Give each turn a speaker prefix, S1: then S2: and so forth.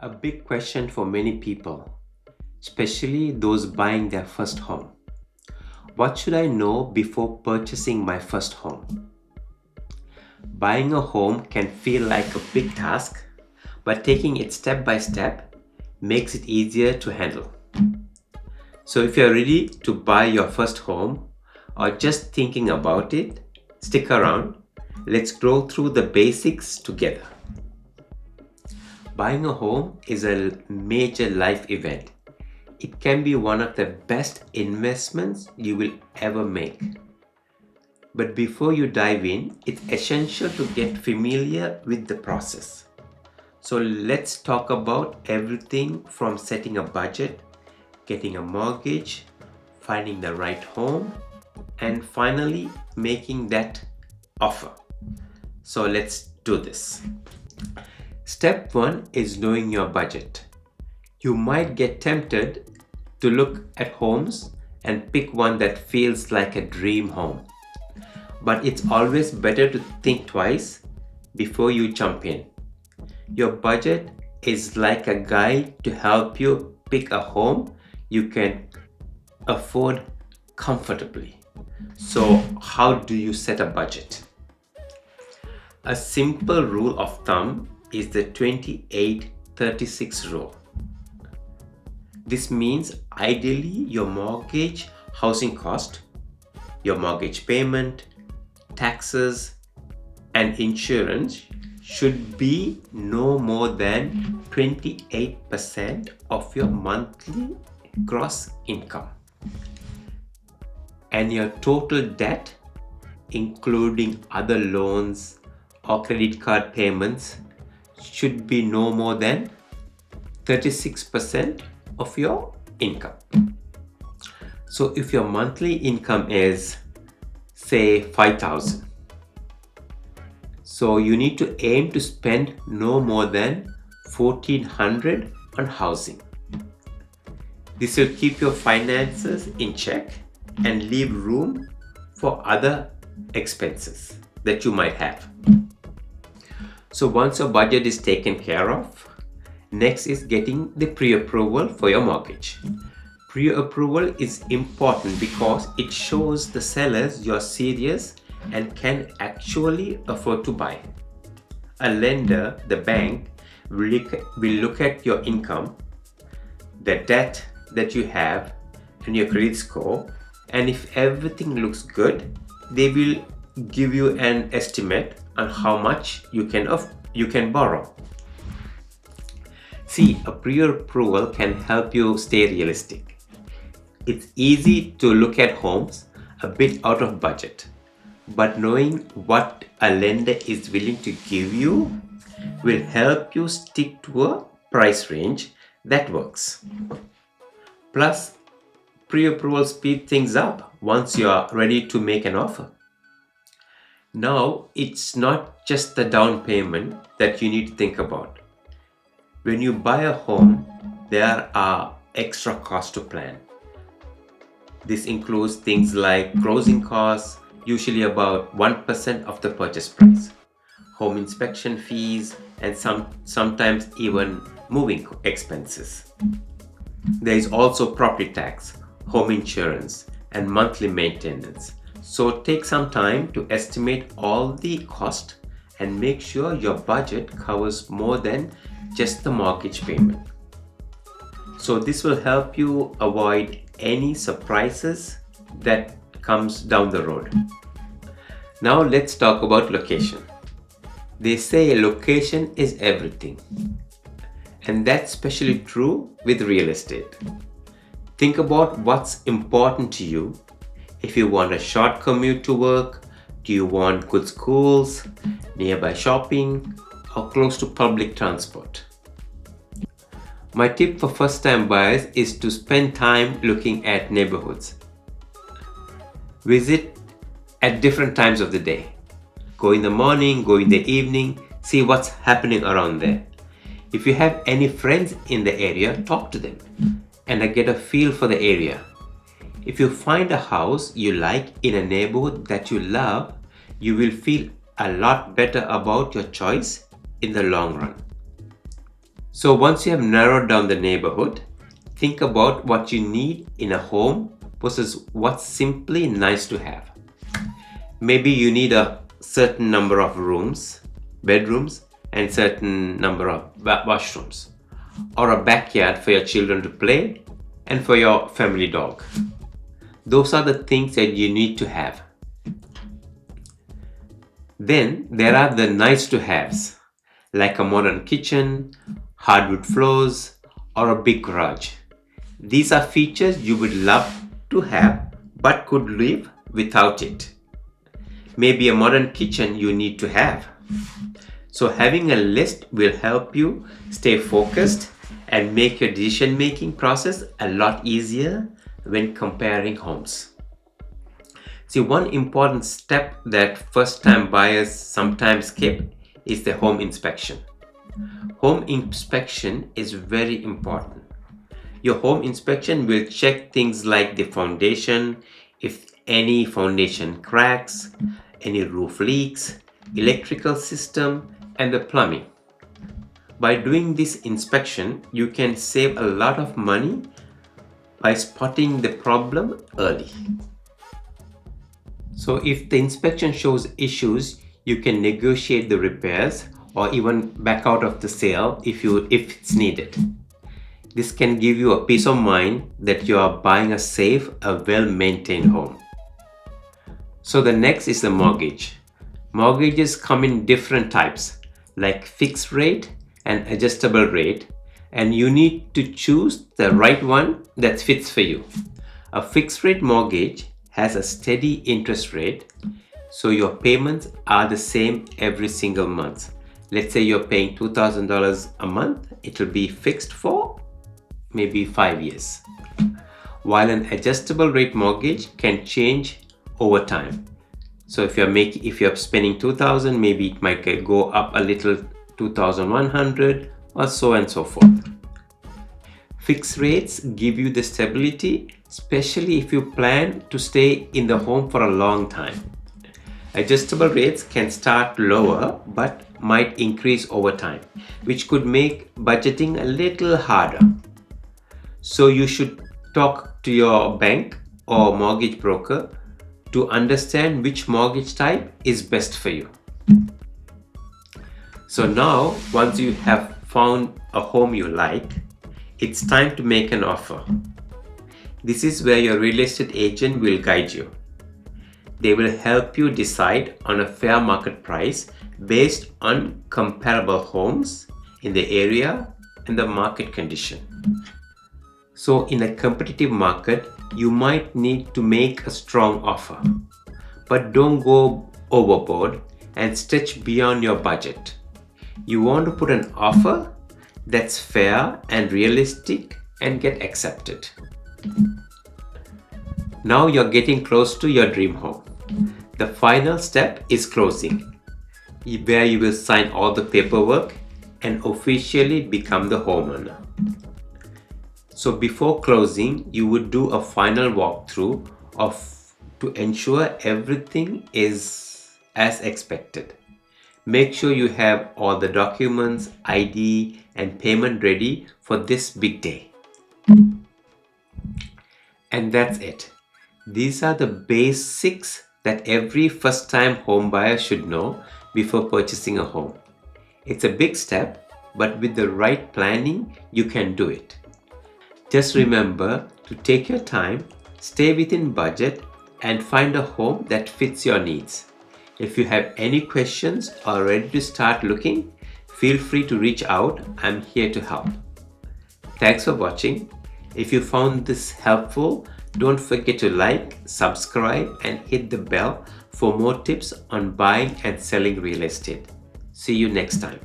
S1: A big question for many people, especially those buying their first home. What should I know before purchasing my first home? Buying a home can feel like a big task, but taking it step by step makes it easier to handle. So, if you're ready to buy your first home or just thinking about it, stick around. Let's go through the basics together. Buying a home is a major life event. It can be one of the best investments you will ever make. But before you dive in, it's essential to get familiar with the process. So let's talk about everything from setting a budget, getting a mortgage, finding the right home, and finally making that offer. So let's do this. Step 1 is knowing your budget. You might get tempted to look at homes and pick one that feels like a dream home. But it's always better to think twice before you jump in. Your budget is like a guide to help you pick a home you can afford comfortably. So, how do you set a budget? A simple rule of thumb is the 28-36 rule. This means ideally your mortgage housing cost, your mortgage payment, taxes, and insurance should be no more than 28% of your monthly gross income. And your total debt, including other loans or credit card payments, should be no more than 36% of your income. So if your monthly income is say 5,000, so you need to aim to spend no more than 1,400 on housing. This will keep your finances in check and leave room for other expenses that you might have. So once your budget is taken care of, next is getting the pre-approval for your mortgage. Pre-approval is important because it shows the sellers you're serious and can actually afford to buy. A lender, the bank, will look at your income, the debt that you have, and your credit score, and if everything looks good, they will give you an estimate on how much you can borrow. See, a pre-approval can help you stay realistic. It's easy to look at homes a bit out of budget, but knowing what a lender is willing to give you will help you stick to a price range that works. Plus, pre-approval speed things up once you are ready to make an offer. Now, it's not just the down payment that you need to think about. When you buy a home, there are extra costs to plan. This includes things like closing costs, usually about 1% of the purchase price, home inspection fees, and sometimes even moving expenses. There is also property tax, home insurance, and monthly maintenance. So take some time to estimate all the cost and make sure your budget covers more than just the mortgage payment. So this will help you avoid any surprises that comes down the road. Now let's talk about location. They say location is everything. And that's especially true with real estate. Think about what's important to you. If you want a short commute to work, do you want good schools, nearby shopping, or close to public transport? My tip for first-time buyers is to spend time looking at neighborhoods. Visit at different times of the day. Go in the morning, go in the evening, see what's happening around there. If you have any friends in the area, talk to them and get a feel for the area. If you find a house you like in a neighborhood that you love, you will feel a lot better about your choice in the long run. So once you have narrowed down the neighborhood, think about what you need in a home versus what's simply nice to have. Maybe you need a certain number of bedrooms, and certain number of washrooms, or a backyard for your children to play and for your family dog. Those are the things that you need to have. Then there are the nice to haves, like a modern kitchen, hardwood floors, or a big garage. These are features you would love to have but could live without it. Maybe a modern kitchen you need to have. So having a list will help you stay focused and make your decision-making process a lot easier when comparing homes. See, one important step that first-time buyers sometimes skip is the home inspection. Home inspection is very important. Your home inspection will check things like the foundation, if any foundation cracks, any roof leaks, electrical system, and the plumbing. By doing this inspection, you can save a lot of money by spotting the problem early. So if the inspection shows issues, you can negotiate the repairs or even back out of the sale if it's needed. This can give you a peace of mind that you are buying a safe, a well-maintained home. So the next is the mortgage. Mortgages come in different types, like fixed rate and adjustable rate, and you need to choose the right one that fits for you. A fixed rate mortgage has a steady interest rate, so your payments are the same every single month. Let's say you're paying $2,000 a month, it will be fixed for maybe 5 years. While an adjustable rate mortgage can change over time. So if you're spending 2,000, maybe it might go up a little, 2,100, or so and so forth. Fixed rates give you the stability, especially if you plan to stay in the home for a long time. Adjustable rates can start lower but might increase over time, which could make budgeting a little harder. So you should talk to your bank or mortgage broker to understand which mortgage type is best for you. So now, once you have found a home you like, it's time to make an offer. This is where your real estate agent will guide you. They will help you decide on a fair market price based on comparable homes in the area and the market condition. So in a competitive market, you might need to make a strong offer, but don't go overboard and stretch beyond your budget. You want to put an offer that's fair and realistic and get accepted. Now you're getting close to your dream home. The final step is closing, where you will sign all the paperwork and officially become the homeowner. So before closing, you would do a final walkthrough to ensure everything is as expected. Make sure you have all the documents, ID, and payment ready for this big day. And that's it. These are the basics that every first-time home buyer should know before purchasing a home. It's a big step, but with the right planning, you can do it. Just remember to take your time, stay within budget, and find a home that fits your needs. If you have any questions or ready to start looking, feel free to reach out. I'm here to help. Thanks for watching. If you found this helpful, don't forget to like, subscribe, and hit the bell for more tips on buying and selling real estate. See you next time.